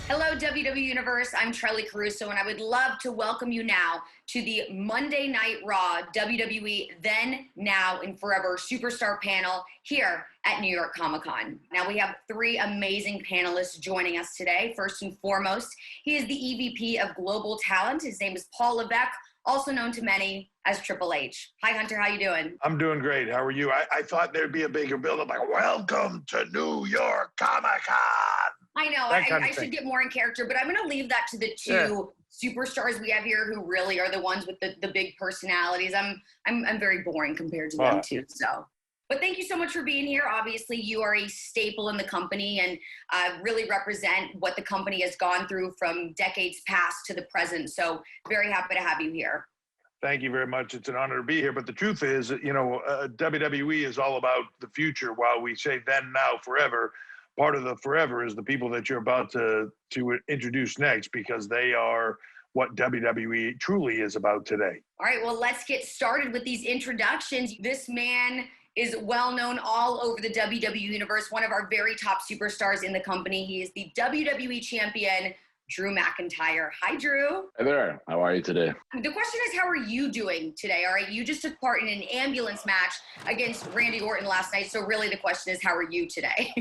Hello, WWE Universe. I'm Charly Caruso, and I would love to welcome you now to the Monday Night Raw WWE Then, Now, and Forever Superstar panel here at New York Comic Con. Now, we have three amazing panelists joining us today. First and foremost, he is the EVP of Global Talent. His name is Paul Levesque, also known to many as Triple H. Hi, Hunter. How you doing? I'm doing great. How are you? I thought there'd be a bigger build-up, like, welcome to New York Comic Con. I know. I should get more in character, but I'm going to leave that to the two superstars we have here who really are the ones with the big personalities. I'm very boring compared to them too. So, but thank you so much for being here. Obviously, you are a staple in the company and really represent what the company has gone through from decades past to the present. So, very happy to have you here. Thank you very much. It's an honor to be here. But the truth is, WWE is all about the future. While we say then, now, forever, part of the forever is the people that you're about to introduce next, because they are what WWE truly is about today. All right, well, let's get started with these introductions. This man is well known all over the WWE Universe, one of our very top superstars in the company. He is the WWE Champion, Drew McIntyre. Hi, Drew. Hi there. How are you today? The question is, how are you doing today? All right, you just took part in an ambulance match against Randy Orton last night. So really the question is, how are you today?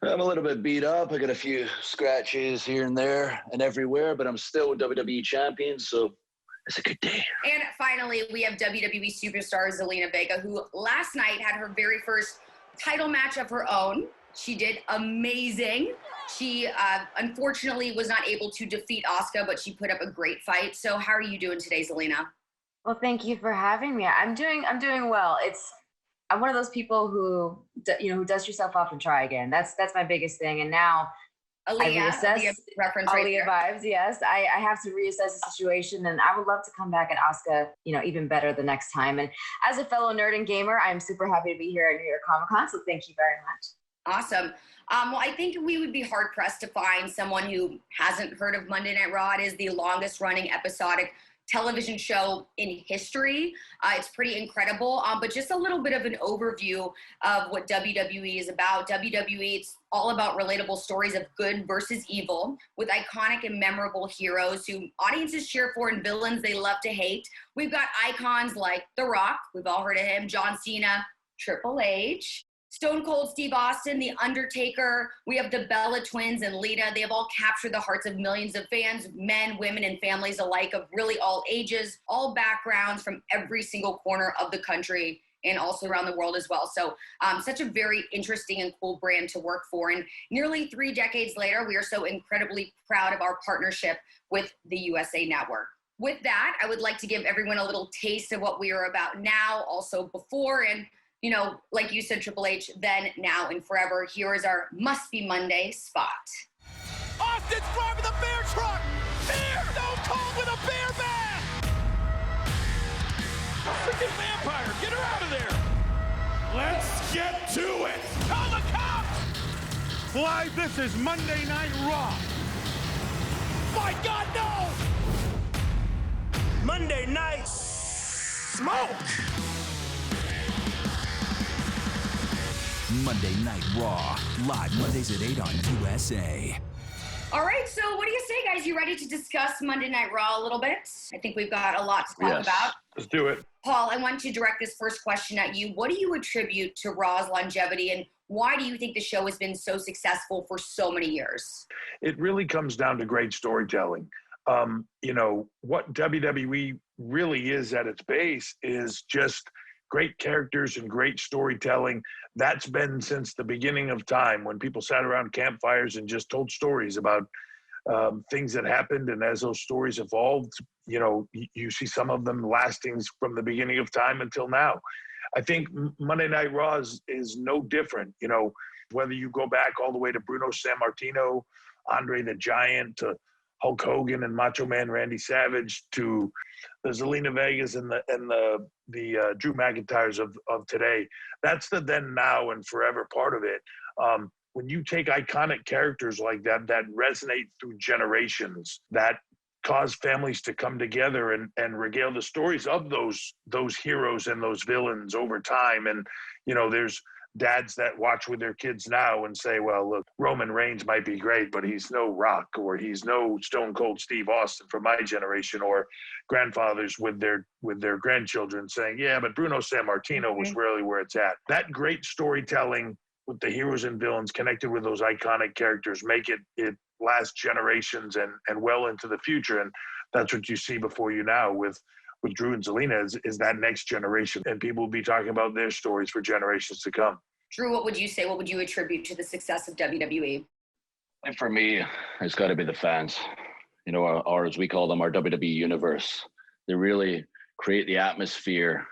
I'm a little bit beat up. I got a few scratches here and there and everywhere, but I'm still WWE champion, so it's a good day. And finally, we have WWE Superstar Zelina Vega, who last night had her very first title match of her own. She did amazing. She unfortunately was not able to defeat Asuka, but she put up a great fight. So how are you doing today, Zelina? Well, thank you for having me. I'm doing well. I'm one of those people who dust yourself off and try again. That's my biggest thing. And now Aaliyah, Aaliyah reference right Aaliyah vibes, yes. I have to reassess the situation, and I would love to come back at Asuka, even better the next time. And as a fellow nerd and gamer, I'm super happy to be here at New York Comic Con, so thank you very much. Awesome. Well, I think we would be hard-pressed to find someone who hasn't heard of Monday Night Raw. It is the longest-running episodic television show in history. It's pretty incredible, but just a little bit of an overview of what WWE is about. WWE, it's all about relatable stories of good versus evil with iconic and memorable heroes who audiences cheer for and villains they love to hate. We've got icons like The Rock, we've all heard of him, John Cena, Triple H, Stone Cold Steve Austin, The Undertaker. We have the Bella Twins and Lita. They have all captured the hearts of millions of fans, men, women, and families alike of really all ages, all backgrounds from every single corner of the country and also around the world as well. So such a very interesting and cool brand to work for. And nearly 3 decades later, we are so incredibly proud of our partnership with the USA Network. With that, I would like to give everyone a little taste of what we are about now, also before, and like you said, Triple H, then, now, and forever. Here is our Must Be Monday spot. Austin's driving the bear truck! Bear! Stone Cold with a bear mask! Freaking vampire! Get her out of there! Let's get to it! Call the cops! Live, this is Monday Night Raw. My God, no! Monday Night Smoke! Monday Night Raw, live Mondays at 8 on USA. All right, so what do you say, guys? You ready to discuss Monday Night Raw a little bit? I think we've got a lot to talk about. Let's do it. Paul, I want to direct this first question at you. What do you attribute to Raw's longevity, and why do you think the show has been so successful for so many years? It really comes down to great storytelling. What WWE really is at its base is just great characters and great storytelling. That's been since the beginning of time, when people sat around campfires and just told stories about things that happened. And as those stories evolved, you see some of them lasting from the beginning of time until now. I think Monday Night Raw is no different. Whether you go back all the way to Bruno Sammartino, Andre the Giant, to Hulk Hogan and Macho Man Randy Savage, to the Zelina Vegas and the Drew McIntyres of today. That's the then, now, and forever part of it. When you take iconic characters like that resonate through generations, that cause families to come together and regale the stories of those heroes and those villains over time. And there's dads that watch with their kids now and say, well, look, Roman Reigns might be great, but he's no Rock, or he's no Stone Cold Steve Austin for my generation, or grandfathers with their grandchildren saying, yeah, but Bruno Sammartino was really where it's at. That great storytelling with the heroes and villains connected with those iconic characters make it last generations and well into the future. And that's what you see before you now with Drew and Zelina is that next generation. And people will be talking about their stories for generations to come. Drew, what would you say? What would you attribute to the success of WWE? And for me, it's got to be the fans, or as we call them, our WWE universe. They really create the atmosphere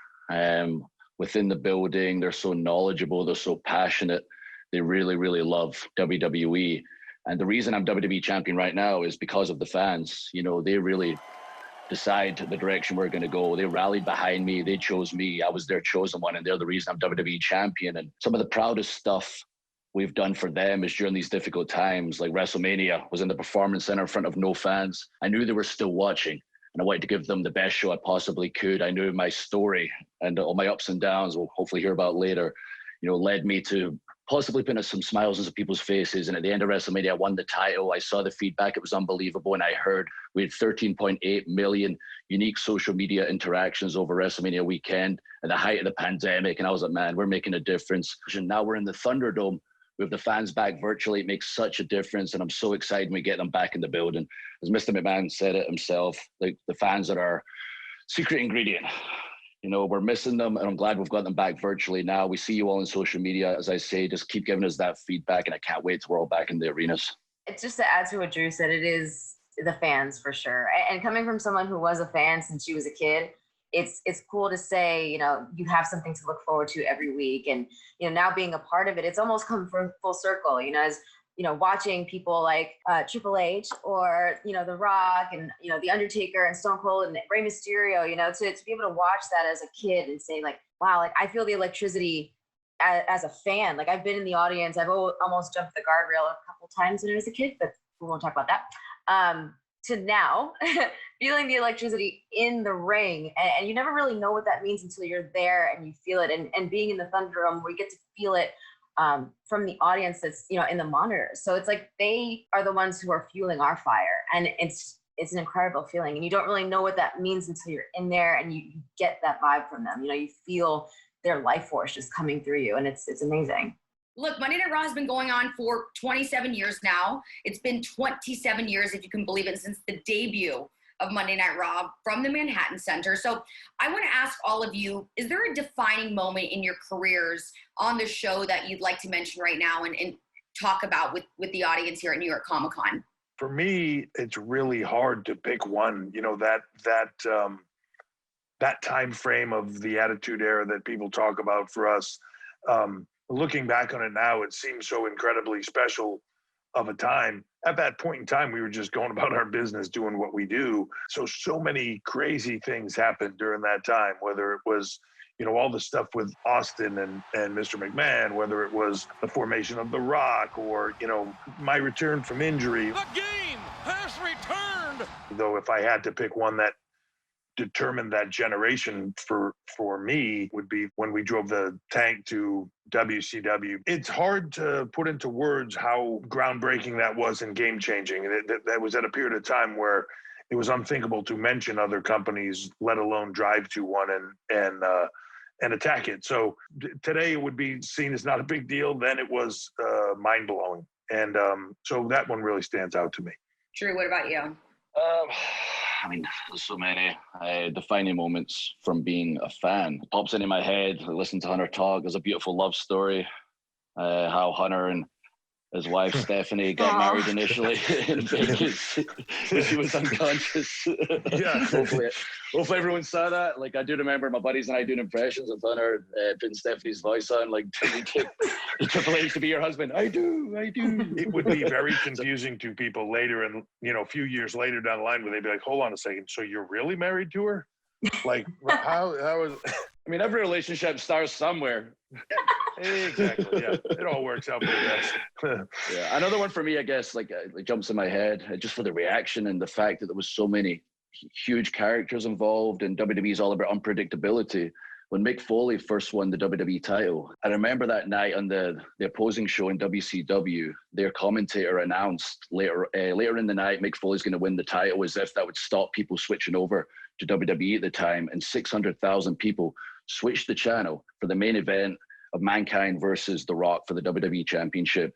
within the building. They're so knowledgeable. They're so passionate. They really, really love WWE. And the reason I'm WWE champion right now is because of the fans. They really decide the direction we're going to go. They rallied behind me. They chose me. I was their chosen one, and they're the reason I'm WWE champion. And some of the proudest stuff we've done for them is during these difficult times, like WrestleMania was in the Performance Center in front of no fans. I knew they were still watching, and I wanted to give them the best show I possibly could. I knew my story and all my ups and downs, we'll hopefully hear about later, led me to possibly putting some smiles on some people's faces. And at the end of WrestleMania, I won the title. I saw the feedback. It was unbelievable. And I heard we had 13.8 million unique social media interactions over WrestleMania weekend at the height of the pandemic. And I was like, man, we're making a difference. And now we're in the Thunderdome. We have the fans back virtually. It makes such a difference. And I'm so excited when we get them back in the building. As Mr. McMahon said it himself, like the fans are our secret ingredient. We're missing them, and I'm glad we've got them back virtually now. We see you all on social media. As I say, just keep giving us that feedback, and I can't wait till we're all back in the arenas. It's just to add to what Drew said, it is the fans for sure. And coming from someone who was a fan since she was a kid, it's cool to say, you have something to look forward to every week. And, now being a part of it, it's almost come full circle, as watching people like Triple H or, The Rock and, The Undertaker and Stone Cold and Rey Mysterio, to be able to watch that as a kid and say like, wow, like I feel the electricity as a fan. Like I've been in the audience. I've almost jumped the guardrail a couple times when I was a kid, but we won't talk about that. To now feeling the electricity in the ring. And you never really know what that means until you're there and you feel it. And being in the Thunderdome, we get to feel it from the audience that's in the monitors. So it's like they are the ones who are fueling our fire, and it's an incredible feeling. And you don't really know what that means until you're in there and you get that vibe from them. You feel their life force just coming through you, and it's amazing. Look, Monday Night Raw has been going on for 27 years now. It's been 27 years, if you can believe it, since the debut of Monday Night Raw from the Manhattan Center. So I want to ask all of you, is there a defining moment in your careers on the show that you'd like to mention right now and talk about with the audience here at New York Comic Con? For me, it's really hard to pick one. That time frame of the Attitude Era that people talk about for us. Looking back on it now, it seems so incredibly special of a time. At that point in time, we were just going about our business, doing what we do. So many crazy things happened during that time, whether it was, all the stuff with Austin and Mr. McMahon, whether it was the formation of The Rock or, my return from injury. The game has returned. Though if I had to pick one that determined that generation for me would be when we drove the tank to WCW. It's hard to put into words how groundbreaking that was and game-changing. That was at a period of time where it was unthinkable to mention other companies, let alone drive to one and attack it. So today it would be seen as not a big deal. Then it was mind-blowing. And so that one really stands out to me. Drew, what about you? There's so many defining moments from being a fan. It pops into my head. I listen to Hunter talk. There's a beautiful love story. How Hunter and his wife Stephanie got married initially in Vegas when she was unconscious. Yeah. Hopefully everyone saw that. Like I do remember my buddies and I doing impressions of Hunter putting Stephanie's voice on, like Triple H to be your husband. I do. It would be very confusing to people later, and a few years later down the line, where they'd be like, "Hold on a second, so you're really married to her?" Like how is? Every relationship starts somewhere. Exactly. Yeah, it all works out for the best. Yeah, another one for me, I guess, like jumps in my head just for the reaction and the fact that there was so many huge characters involved, and WWE is all about unpredictability. When Mick Foley first won the WWE title, I remember that night on the opposing show in WCW, their commentator announced later in the night, Mick Foley's going to win the title, as if that would stop people switching over to WWE at the time. And 600,000 people switched the channel for the main event of Mankind versus The Rock for the WWE Championship.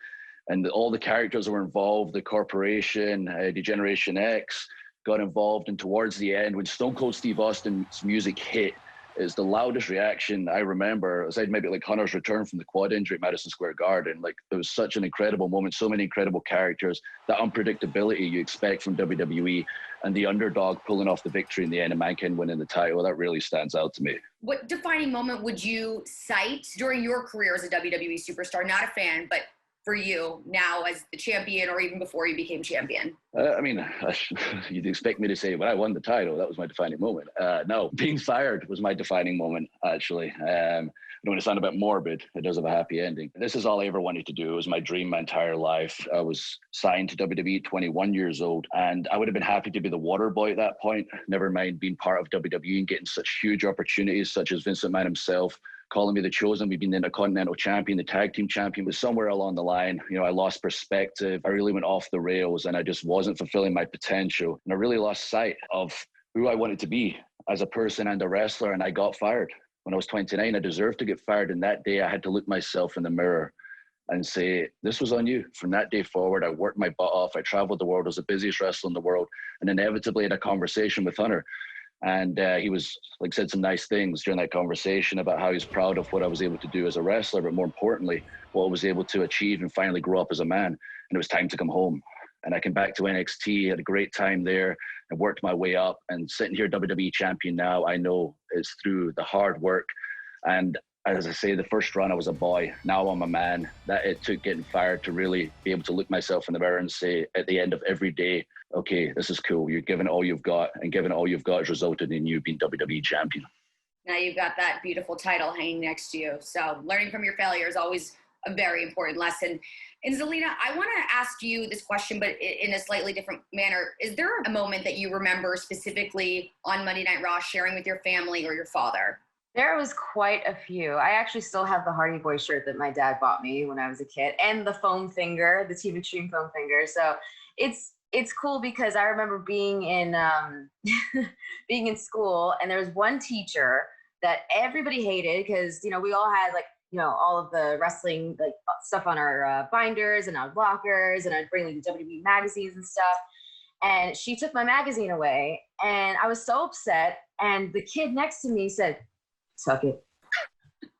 And all the characters that were involved, the Corporation, Degeneration X, got involved. And towards the end, when Stone Cold Steve Austin's music hit, is the loudest reaction I remember, aside maybe like Hunter's return from the quad injury at Madison Square Garden. Like, it was such an incredible moment, so many incredible characters, that unpredictability you expect from WWE, and the underdog pulling off the victory in the end and Mankind winning the title, that really stands out to me. What defining moment would you cite during your career as a WWE superstar? Not a fan, but for you now as the champion, or even before you became champion? I mean, you'd expect me to say when I won the title, that was my defining moment. No, being fired was my defining moment, actually. I don't want to sound a bit morbid. It does have a happy ending. This is all I ever wanted to do. It was my dream my entire life. I was signed to WWE at 21 years old, and I would have been happy to be the water boy at that point. Never mind being part of WWE and getting such huge opportunities, such as Vince McMahon himself calling me the Chosen. We've been the Intercontinental Champion, the Tag Team Champion, but somewhere along the line, you know, I lost perspective. I really went off the rails, and I just wasn't fulfilling my potential. And I really lost sight of who I wanted to be as a person and a wrestler, and I got fired. When I was 29, I deserved to get fired, and that day I had to look myself in the mirror and say, this was on you. From that day forward, I worked my butt off. I traveled the world. I was the busiest wrestler in the world, and inevitably had a conversation with Hunter. And he was, like, said some nice things during that conversation about how he's proud of what I was able to do as a wrestler, but more importantly, what I was able to achieve and finally grow up as a man. And it was time to come home. And I came back to NXT, had a great time there, and worked my way up. And sitting here WWE champion now, I know it's through the hard work. And as I say, the first run I was a boy, now I'm a man. That it took getting fired to really be able to look myself in the mirror and say at the end of every day, okay, this is cool. You're giving it all you've got, and giving it all you've got has resulted in you being WWE champion. Now you've got that beautiful title hanging next to you. So learning from your failure is always a very important lesson. And Zelina, I want to ask you this question, but in a slightly different manner. Is there a moment that you remember specifically on Monday Night Raw sharing with your family or your father? There was quite a few. I actually still have the Hardy Boy shirt that my dad bought me when I was a kid, and the foam finger, the Team Extreme foam finger. So it's cool because I remember being in being in school, and there was one teacher that everybody hated because, you know, we all had, like, you know, all of the wrestling, like, stuff on our binders and our lockers, and I'd bring, like, the WWE magazines and stuff. And she took my magazine away, and I was so upset. And the kid next to me said, "Suck it."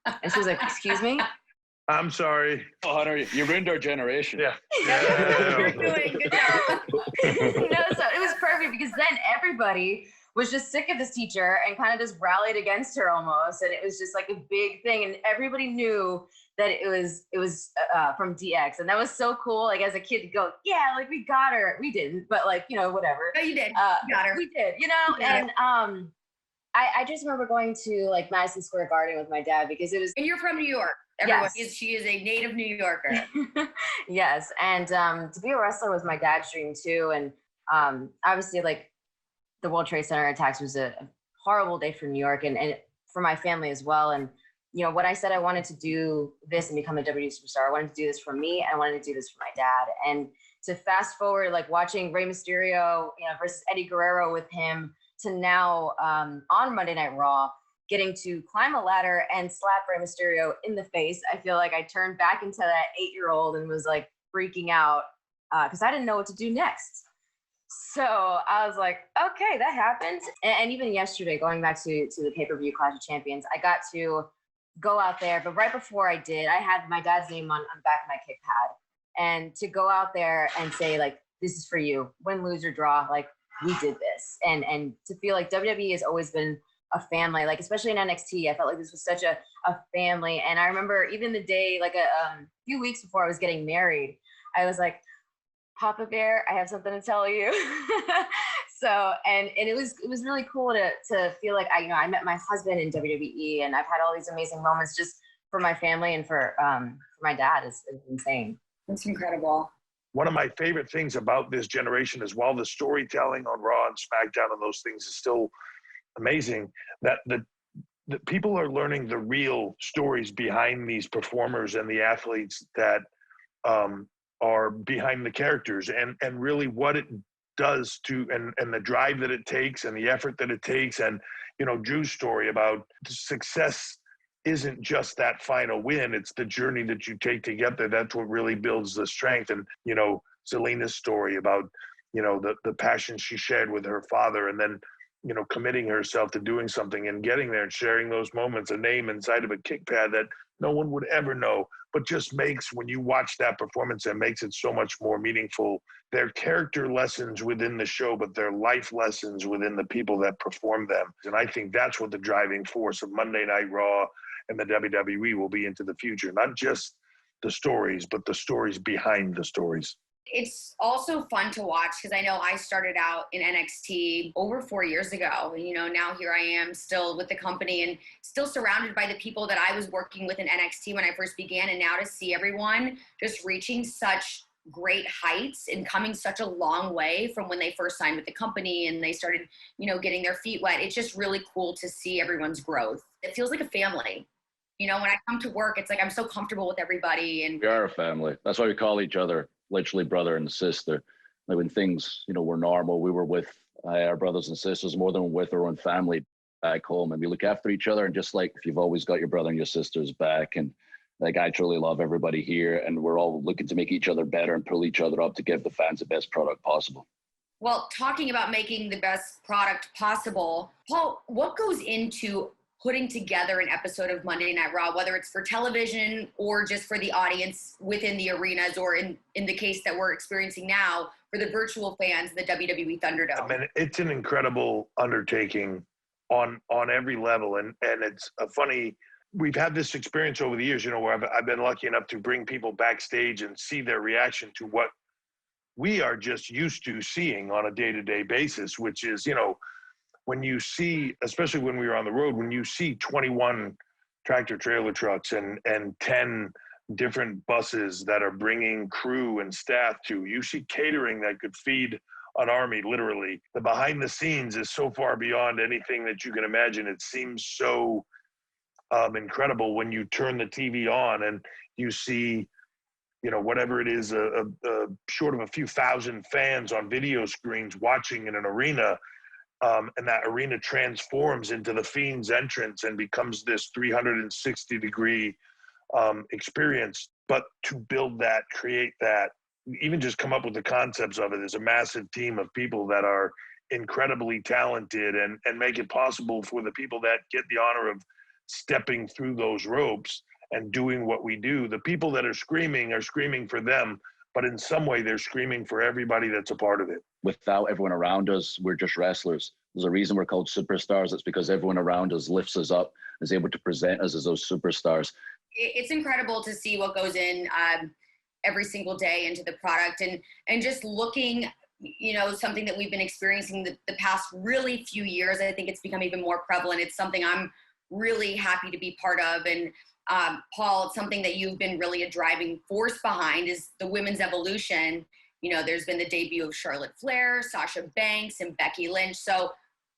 And she was like, "Excuse me?" I'm sorry. Oh, Hunter, you ruined our generation. Yeah. You're doing good job. So it was perfect because then everybody was just sick of this teacher and kind of just rallied against her almost. And it was just like a big thing. And everybody knew that it was from DX. And that was so cool. Like, as a kid to go, yeah, like, we got her. We didn't, but, like, you know, whatever. No, you did. You got her. We did, you know? And I just remember going to, like, Madison Square Garden with my dad because it was. And you're from New York. Everyone, yes. She is a native New Yorker. Yes. And to be a wrestler was my dad's dream too. And obviously, like, the World Trade Center attacks was a horrible day for New York and for my family as well. And, you know, when I said I wanted to do this and become a WWE superstar, I wanted to do this for me, and I wanted to do this for my dad. And to fast forward, like, watching Rey Mysterio, you know, versus Eddie Guerrero with him, to now on Monday Night Raw, getting to climb a ladder and slap Rey Mysterio in the face. I feel like I turned back into that 8-year-old and was, like, freaking out because I didn't know what to do next. So I was like, okay, that happened. And even yesterday, going back to the pay-per-view Clash of Champions, I got to go out there. But right before I did, I had my dad's name on the back of my kick pad. And to go out there and say, like, this is for you, win, lose, or draw, like, we did this. And to feel like WWE has always been a family, like, especially in NXT, I felt like this was such a family. And I remember even the day, like, a few weeks before I was getting married, I was like, Papa Bear, I have something to tell you. So, and it was really cool to feel like I met my husband in WWE, and I've had all these amazing moments just for my family and for my dad. Is insane. That's incredible. one of my favorite things about this generation is while the storytelling on Raw and SmackDown and those things is still amazing, that the people are learning the real stories behind these performers and the athletes that are behind the characters, and really what it does to, and the drive that it takes and the effort that it takes. And, you know, Drew's story about success isn't just that final win, it's the journey that you take to get there. That's what really builds the strength. And, you know, Zelina's story about, you know, the passion she shared with her father, and then, you know, committing herself to doing something and getting there and sharing those moments, a name inside of a kick pad that no one would ever know, but just makes, when you watch that performance, it makes it so much more meaningful. Their character lessons within the show, but their life lessons within the people that perform them. And I think that's what the driving force of Monday Night Raw and the WWE will be into the future. Not just the stories, but the stories behind the stories. It's also fun to watch because I know I started out in NXT over 4 years ago. You know, now here I am still with the company and still surrounded by the people that I was working with in NXT when I first began. And now to see everyone just reaching such great heights and coming such a long way from when they first signed with the company and they started, you know, getting their feet wet. It's just really cool to see everyone's growth. It feels like a family. You know, when I come to work, it's like I'm so comfortable with everybody. And we are a family. That's why we call each other literally brother and sister. Like when things, you know, were normal, we were with our brothers and sisters more than with our own family back home. And we look after each other. And just like if you've always got your brother and your sisters back, and like I truly love everybody here, and we're all looking to make each other better and pull each other up to give the fans the best product possible. Well, talking about making the best product possible, Paul, what goes into putting together an episode of Monday Night Raw, whether it's for television or just for the audience within the arenas, or in the case that we're experiencing now for the virtual fans, the WWE Thunderdome? I mean, it's an incredible undertaking on every level. And it's a funny, we've had this experience over the years, you know, where I've been lucky enough to bring people backstage and see their reaction to what we are just used to seeing on a day-to-day basis, which is, you know, when you see, especially when we were on the road, when you see 21 tractor trailer trucks and 10 different buses that are bringing crew and staff to, you see catering that could feed an army, literally. The behind the scenes is so far beyond anything that you can imagine. It seems so incredible when you turn the TV on and you see, you know, whatever it is, short of a few thousand fans on video screens watching in an arena. And that arena transforms into the Fiend's entrance and becomes this 360-degree experience. But to build that, create that, even just come up with the concepts of it is a massive team of people that are incredibly talented and make it possible for the people that get the honor of stepping through those ropes and doing what we do. The people that are screaming for them, but in some way they're screaming for everybody that's a part of it. Without everyone around us, we're just wrestlers. There's a reason we're called superstars. It's because everyone around us lifts us up, is able to present us as those superstars. It's incredible to see what goes in every single day into the product, and just looking, you know, something that we've been experiencing the past really few years. I think it's become even more prevalent. It's something I'm really happy to be part of. And Paul, it's something that you've been really a driving force behind is the women's evolution. You know, there's been the debut of Charlotte Flair, Sasha Banks, and Becky Lynch. So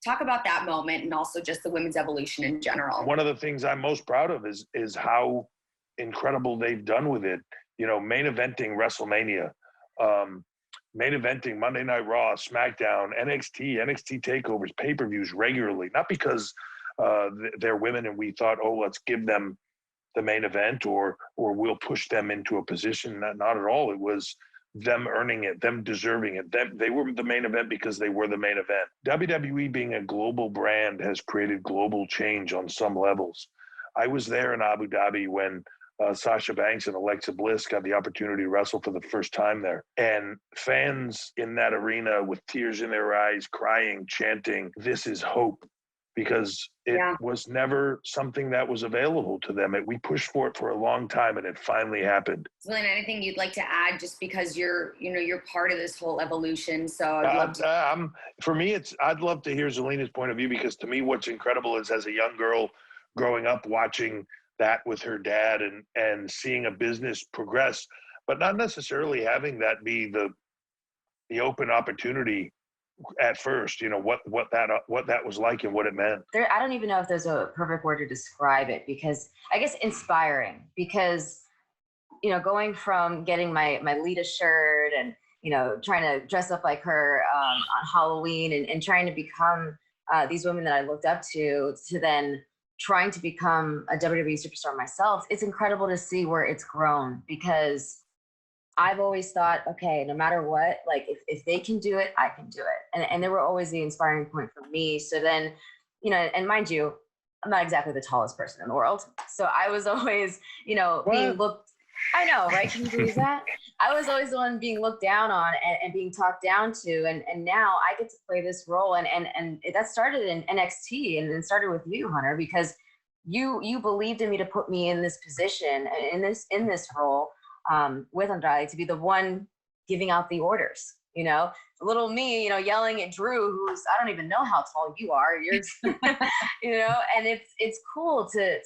talk about that moment and also just the women's evolution in general. One of the things I'm most proud of is how incredible they've done with it. You know, main eventing WrestleMania, main eventing Monday Night Raw, SmackDown, NXT takeovers, pay-per-views regularly. Not because they're women and we thought, oh, let's give them the main event or we'll push them into a position. Not at all. It was them earning it, them deserving it. They were the main event because they were the main event. WWE being a global brand has created global change on some levels. I was there in Abu Dhabi when Sasha Banks and Alexa Bliss got the opportunity to wrestle for the first time there. And fans in that arena with tears in their eyes, crying, chanting, "This is hope." Because it was never something that was available to them. We pushed for it for a long time, and it finally happened. Zelina, anything you'd like to add, just because you're part of this whole evolution? So I'd love to. For me, I'd love to hear Zelina's point of view, because to me, what's incredible is as a young girl growing up watching that with her dad and seeing a business progress. but not necessarily having that be the open opportunity at first, you know, what that was like and what it meant. I don't even know if there's a perfect word to describe it, because I guess inspiring, because, you know, going from getting my Lita shirt and, you know, trying to dress up like her on Halloween and trying to become these women that I looked up to then trying to become a WWE superstar myself, it's incredible to see where it's grown, because I've always thought, okay, no matter what, like if they can do it, I can do it. And they were always the inspiring point for me. So then, you know, and mind you, I'm not exactly the tallest person in the world. So I was always, you know, being looked, I know, right? Can you believe that? I was always the one being looked down on and being talked down to. And now I get to play this role. And that started in NXT and it started with you, Hunter, because you believed in me to put me in this position, in this role. With Andrade, to be the one giving out the orders, you know, little me, you know, yelling at Drew, who's, I don't even know how tall you are, you're, you know, and it's cool to,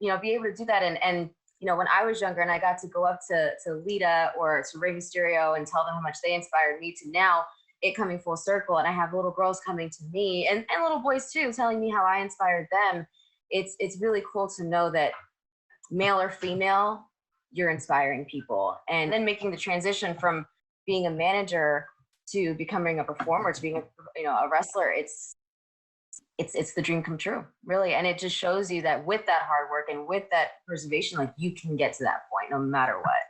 you know, be able to do that. And, you know, when I was younger and I got to go up to Lita or to Rey Mysterio and tell them how much they inspired me, to now it coming full circle. And I have little girls coming to me and little boys too, telling me how I inspired them. It's really cool to know that male or female, you're inspiring people. And then making the transition from being a manager to becoming a performer, to being a wrestler, it's the dream come true, really. And it just shows you that with that hard work and with that preservation, like you can get to that point no matter what.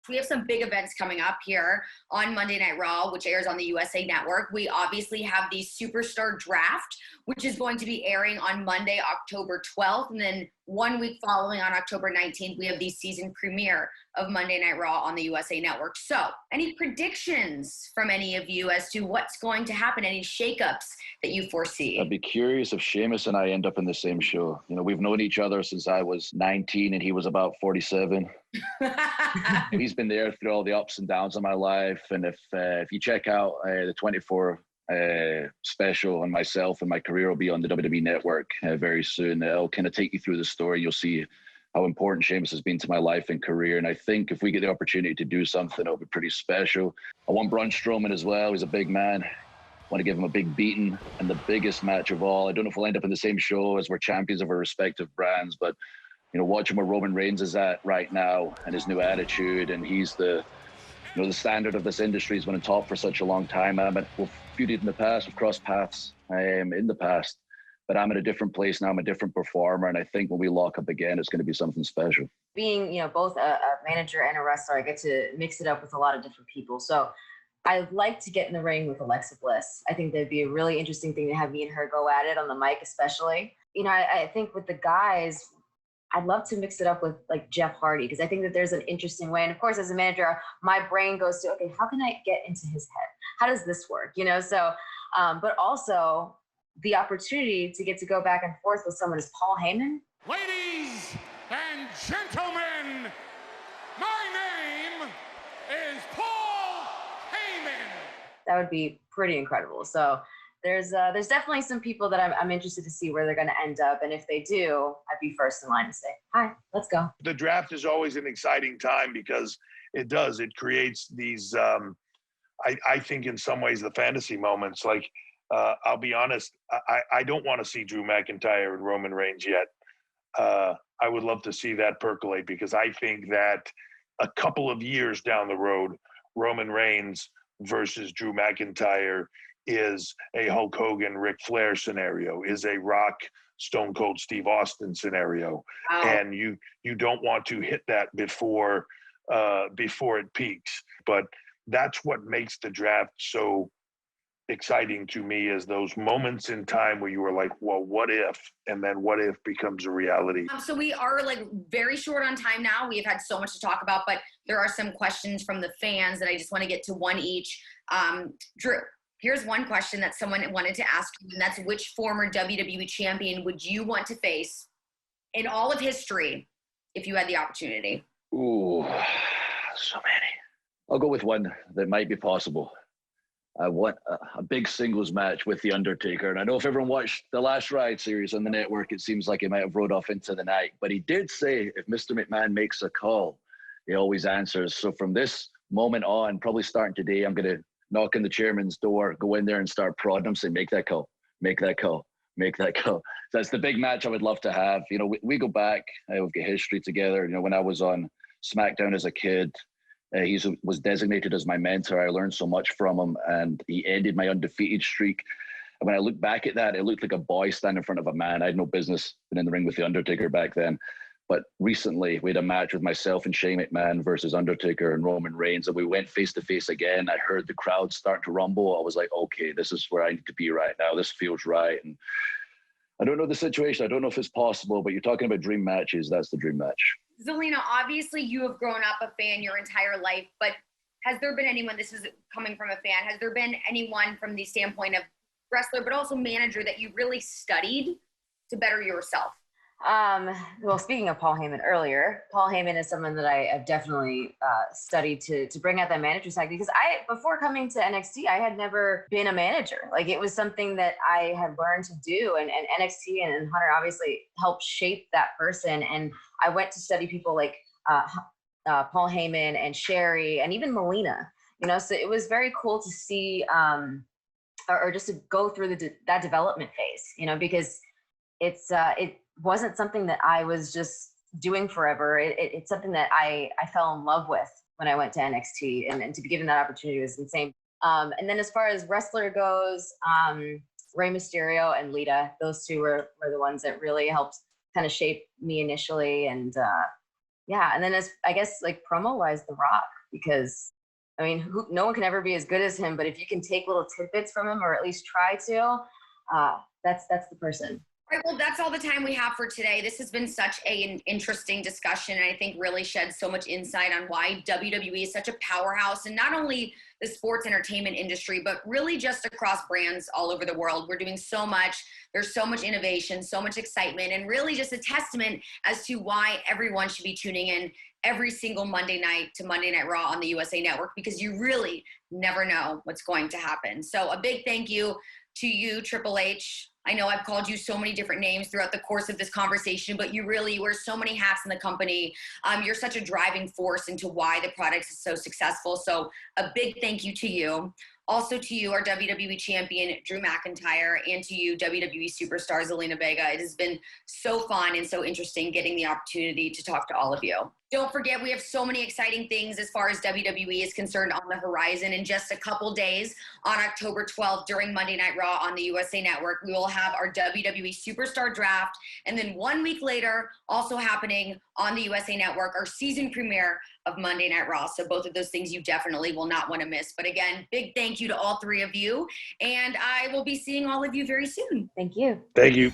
We have some big events coming up here on Monday Night Raw, which airs on the USA Network. We obviously have the Superstar Draft, which is going to be airing on Monday, October 12th. And then 1 week following, on October 19th, we have the season premiere of Monday Night Raw on the USA Network. So any predictions from any of you as to what's going to happen? Any shakeups that you foresee? I'd be curious if Sheamus and I end up in the same show. You know, we've known each other since I was 19 and he was about 47. He's been there through all the ups and downs of my life. And if you check out the 24 special on myself and my career will be on the WWE Network very soon. It'll kind of take you through the story. You'll see how important Sheamus has been to my life and career. And I think if we get the opportunity to do something, it'll be pretty special. I want Braun Strowman as well. He's a big man. I want to give him a big beating, and the biggest match of all. I don't know if we'll end up in the same show as we're champions of our respective brands, but you know, watching where Roman Reigns is at right now and his new attitude, and he's the standard of this industry. He's been on top for such a long time. We've feuded in the past, we've crossed paths in the past, but I'm in a different place now. I'm a different performer, and I think when we lock up again, it's going to be something special. Being, you know, both a manager and a wrestler, I get to mix it up with a lot of different people. So I'd like to get in the ring with Alexa Bliss. I think that'd be a really interesting thing to have me and her go at it on the mic, especially. You know, I think with the guys, I'd love to mix it up with like Jeff Hardy, because I think that there's an interesting way. And of course, as a manager, my brain goes to, okay, how can I get into his head? How does this work? You know, so, but also the opportunity to get to go back and forth with someone as Paul Heyman. Ladies and gentlemen, my name is Paul Heyman. That would be pretty incredible. So there's definitely some people that I'm interested to see where they're going to end up. And if they do, I'd be first in line to say, hi, let's go. The draft is always an exciting time because it creates these, I think in some ways, the fantasy moments. Like, I'll be honest, I don't want to see Drew McIntyre and Roman Reigns yet. I would love to see that percolate, because I think that a couple of years down the road, Roman Reigns versus Drew McIntyre is a Hulk Hogan, Ric Flair scenario, is a Rock, Stone Cold Steve Austin scenario. Wow. And you don't want to hit that before it peaks. But that's what makes the draft so exciting to me, is those moments in time where you were like, well, what if? And then what if becomes a reality. So we are like very short on time now. We have had so much to talk about, but there are some questions from the fans that I just want to get to one each. Drew, here's one question that someone wanted to ask you, and that's, which former WWE champion would you want to face in all of history if you had the opportunity? Ooh, so many. I'll go with one that might be possible. I want a big singles match with The Undertaker. And I know if everyone watched the Last Ride series on the network, it seems like he might have rode off into the night. But he did say if Mr. McMahon makes a call, he always answers. So from this moment on, probably starting today, I'm going to knock on the chairman's door, go in there and start prodding him, say, make that call, make that call, make that call. So that's the big match I would love to have. You know, we go back, we've got history together. You know, when I was on SmackDown as a kid, he was designated as my mentor. I learned so much from him, and he ended my undefeated streak. And when I look back at that, it looked like a boy standing in front of a man. I had no business being in the ring with The Undertaker back then. But recently, we had a match with myself and Shane McMahon versus Undertaker and Roman Reigns, and we went face-to-face again. I heard the crowd start to rumble. I was like, okay, this is where I need to be right now. This feels right. And I don't know the situation. I don't know if it's possible, but you're talking about dream matches. That's the dream match. Zelina, obviously you have grown up a fan your entire life, but has there been anyone, this is coming from a fan, has there been anyone from the standpoint of wrestler, but also manager, that you really studied to better yourself? Well, speaking of Paul Heyman earlier, Paul Heyman is someone that I have definitely studied to bring out that manager side, because before coming to NXT, I had never been a manager. Like, it was something that I had learned to do, and NXT and Hunter obviously helped shape that person. And I went to study people like Paul Heyman and Sherry and even Melina, you know, so it was very cool to see, or just to go through that development phase, you know, because it wasn't something that I was just doing forever. It's something that I fell in love with when I went to NXT, and to be given that opportunity was insane. And then as far as wrestler goes, Rey Mysterio and Lita, those two were the ones that really helped kind of shape me initially. And yeah, and then as I guess like promo wise, The Rock, because I mean, no one can ever be as good as him, but if you can take little tidbits from him, or at least try to, that's the person. All right, well, that's all the time we have for today. This has been such an interesting discussion, and I think really shed so much insight on why WWE is such a powerhouse, and not only the sports entertainment industry, but really just across brands all over the world. We're doing so much. There's so much innovation, so much excitement, and really just a testament as to why everyone should be tuning in every single Monday night to Monday Night Raw on the USA Network, because you really never know what's going to happen. So a big thank you to you, Triple H. I know I've called you so many different names throughout the course of this conversation, but you really wear so many hats in the company. You're such a driving force into why the product is so successful. So a big thank you to you. Also to you, our WWE champion, Drew McIntyre, and to you, WWE Superstar Zelina Vega. It has been so fun and so interesting getting the opportunity to talk to all of you. Don't forget, we have so many exciting things as far as WWE is concerned on the horizon. In just a couple days, on October 12th, during Monday Night Raw on the USA Network, we will have our WWE Superstar Draft. And then 1 week later, also happening on the USA Network, our season premiere of Monday Night Raw. So both of those things you definitely will not want to miss. But again, big thank you to all three of you. And I will be seeing all of you very soon. Thank you. Thank you.